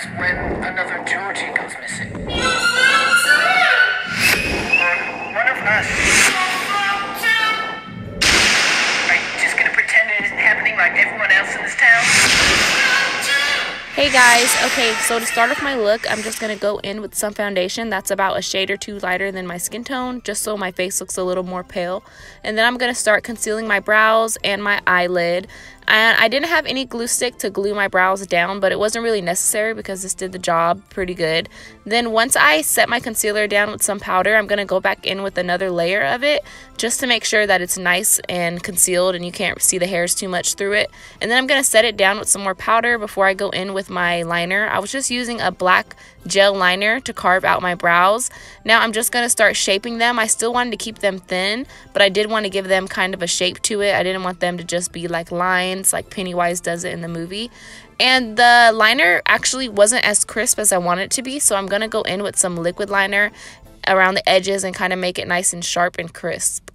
happens when another Georgie goes missing? Or one of us. Are you just gonna pretend it isn't happening like everyone else in this town? Hey guys, okay, so to start off my look, I'm just going to go in with some foundation that's about a shade or two lighter than my skin tone, just so my face looks a little more pale. And then I'm going to start concealing my brows and my eyelid. And I didn't have any glue stick to glue my brows down, but it wasn't really necessary because this did the job pretty good. Then once I set my concealer down with some powder, I'm going to go back in with another layer of it just to make sure that it's nice and concealed and you can't see the hairs too much through it. And then I'm going to set it down with some more powder before I go in with my liner. I was just using a black gel liner to carve out my brows. Now I'm just going to start shaping them. I still wanted to keep them thin, but I did want to give them kind of a shape to it. I didn't want them to just be like lines like Pennywise does it in the movie. And the liner actually wasn't as crisp as I wanted it to be, so I'm going to go in with some liquid liner around the edges and kind of make it nice and sharp and crisp.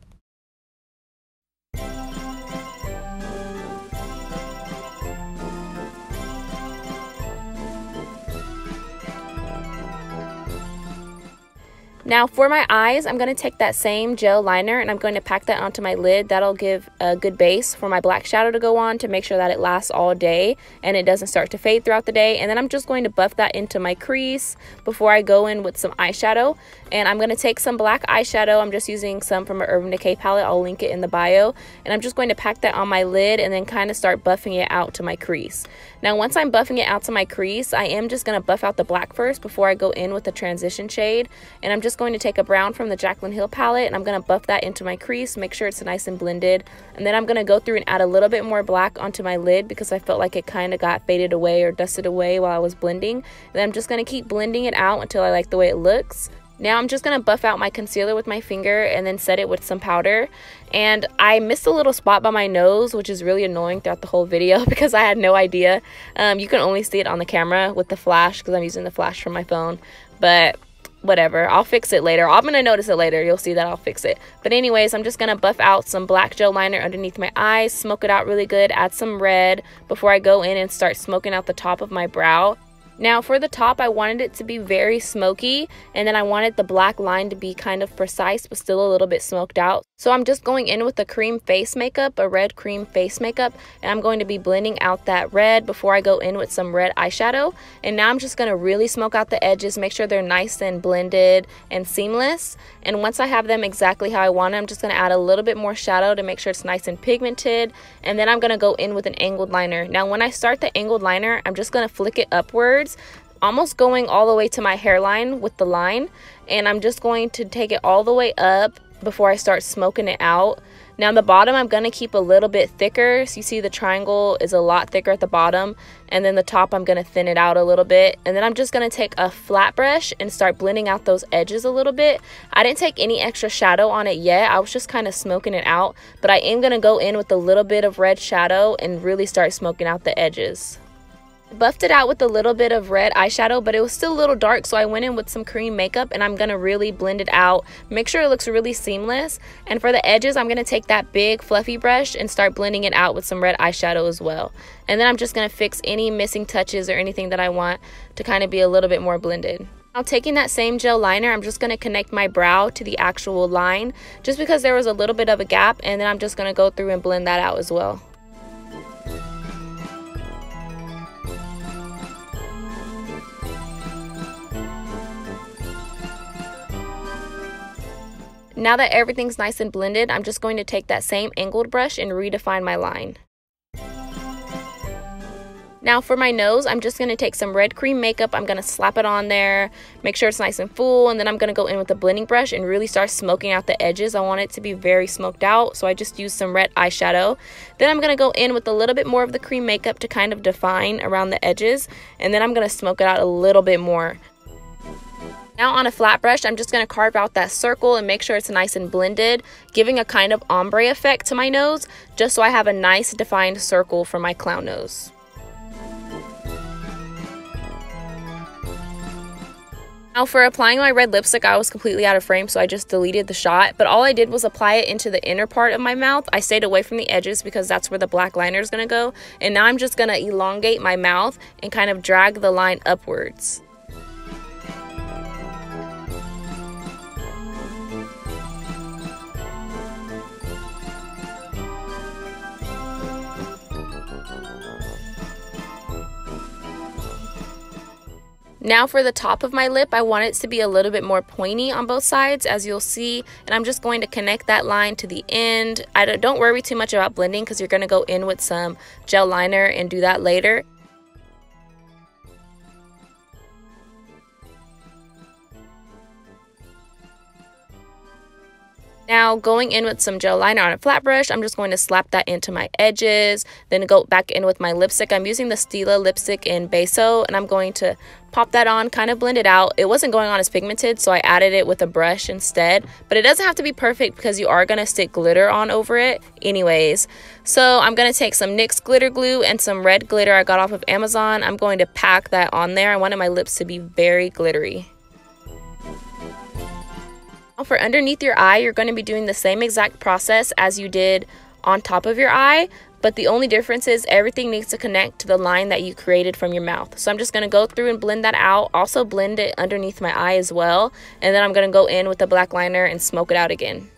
Now for my eyes, I'm going to take that same gel liner and I'm going to pack that onto my lid. That'll give a good base for my black shadow to go on to make sure that it lasts all day and it doesn't start to fade throughout the day. And then I'm just going to buff that into my crease before I go in with some eyeshadow. And I'm going to take some black eyeshadow. I'm just using some from an Urban Decay palette. I'll link it in the bio. And I'm just going to pack that on my lid and then kind of start buffing it out to my crease. Now once I'm buffing it out to my crease, I am just going to buff out the black first before I go in with the transition shade. And I'm just going to take a brown from the Jaclyn Hill palette and I'm going to buff that into my crease, make sure it's nice and blended. And then I'm going to go through and add a little bit more black onto my lid because I felt like it kind of got faded away or dusted away while I was blending. And then I'm just going to keep blending it out until I like the way it looks. Now I'm just going to buff out my concealer with my finger and then set it with some powder. And I missed a little spot by my nose, which is really annoying throughout the whole video because I had no idea. You can only see it on the camera with the flash because I'm using the flash from my phone. But whatever, I'll fix it later. I'm going to notice it later. You'll see that I'll fix it. But anyways, I'm just going to buff out some black gel liner underneath my eyes, smoke it out really good, add some red before I go in and start smoking out the top of my brow. Now for the top, I wanted it to be very smoky, and then I wanted the black line to be kind of precise but still a little bit smoked out. So I'm just going in with a cream face makeup, a red cream face makeup, and I'm going to be blending out that red before I go in with some red eyeshadow. And now I'm just going to really smoke out the edges, make sure they're nice and blended and seamless. And once I have them exactly how I want them, I'm just going to add a little bit more shadow to make sure it's nice and pigmented. And then I'm going to go in with an angled liner. Now when I start the angled liner, I'm just going to flick it upwards, almost going all the way to my hairline with the line. And I'm just going to take it all the way up before I start smoking it out. Now the bottom I'm going to keep a little bit thicker. So you see the triangle is a lot thicker at the bottom, and then the top I'm going to thin it out a little bit. And then I'm just going to take a flat brush and start blending out those edges a little bit. I didn't take any extra shadow on it yet. I was just kind of smoking it out, but I am going to go in with a little bit of red shadow and really start smoking out the edges. Buffed it out with a little bit of red eyeshadow, but it was still a little dark, so I went in with some cream makeup and I'm going to really blend it out, make sure it looks really seamless. And for the edges, I'm going to take that big fluffy brush and start blending it out with some red eyeshadow as well. And then I'm just going to fix any missing touches or anything that I want to kind of be a little bit more blended. Now taking that same gel liner, I'm just going to connect my brow to the actual line just because there was a little bit of a gap, and then I'm just going to go through and blend that out as well. Now that everything's nice and blended, I'm just going to take that same angled brush and redefine my line. Now for my nose, I'm just going to take some red cream makeup. I'm going to slap it on there, make sure it's nice and full, and then I'm going to go in with a blending brush and really start smoking out the edges. I want it to be very smoked out, so I just used some red eyeshadow. Then I'm going to go in with a little bit more of the cream makeup to kind of define around the edges, and then I'm going to smoke it out a little bit more. Now on a flat brush, I'm just going to carve out that circle and make sure it's nice and blended, giving a kind of ombre effect to my nose, just so I have a nice defined circle for my clown nose. Now for applying my red lipstick, I was completely out of frame, so I just deleted the shot. But all I did was apply it into the inner part of my mouth. I stayed away from the edges because that's where the black liner is going to go. And now I'm just going to elongate my mouth and kind of drag the line upwards. Now for the top of my lip, I want it to be a little bit more pointy on both sides, as you'll see, and I'm just going to connect that line to the end. Don't worry too much about blending because you're going to go in with some gel liner and do that later. Now going in with some gel liner on a flat brush, I'm just going to slap that into my edges, then go back in with my lipstick. I'm using the Stila lipstick in Beso, and I'm going to pop that on, kind of blend it out. It wasn't going on as pigmented, so I added it with a brush instead, but it doesn't have to be perfect because you are going to stick glitter on over it anyways. So I'm going to take some NYX glitter glue and some red glitter I got off of Amazon. I'm going to pack that on there. I wanted my lips to be very glittery. For underneath your eye, you're going to be doing the same exact process as you did on top of your eye, but the only difference is everything needs to connect to the line that you created from your mouth. So I'm just going to go through and blend that out, also blend it underneath my eye as well, and then I'm going to go in with the black liner and smoke it out again.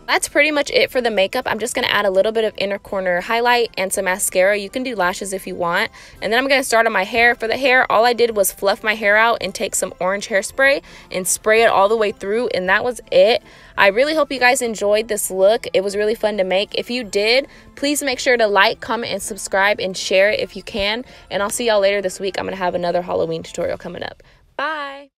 That's pretty much it for the makeup. I'm just going to add a little bit of inner corner highlight and some mascara. You can do lashes if you want. And then I'm going to start on my hair. For the hair, all I did was fluff my hair out and take some orange hairspray and spray it all the way through, and that was it. I really hope you guys enjoyed this look. It was really fun to make. If you did, please make sure to like, comment, and subscribe and share it if you can. And I'll see y'all later this week. I'm going to have another Halloween tutorial coming up. Bye!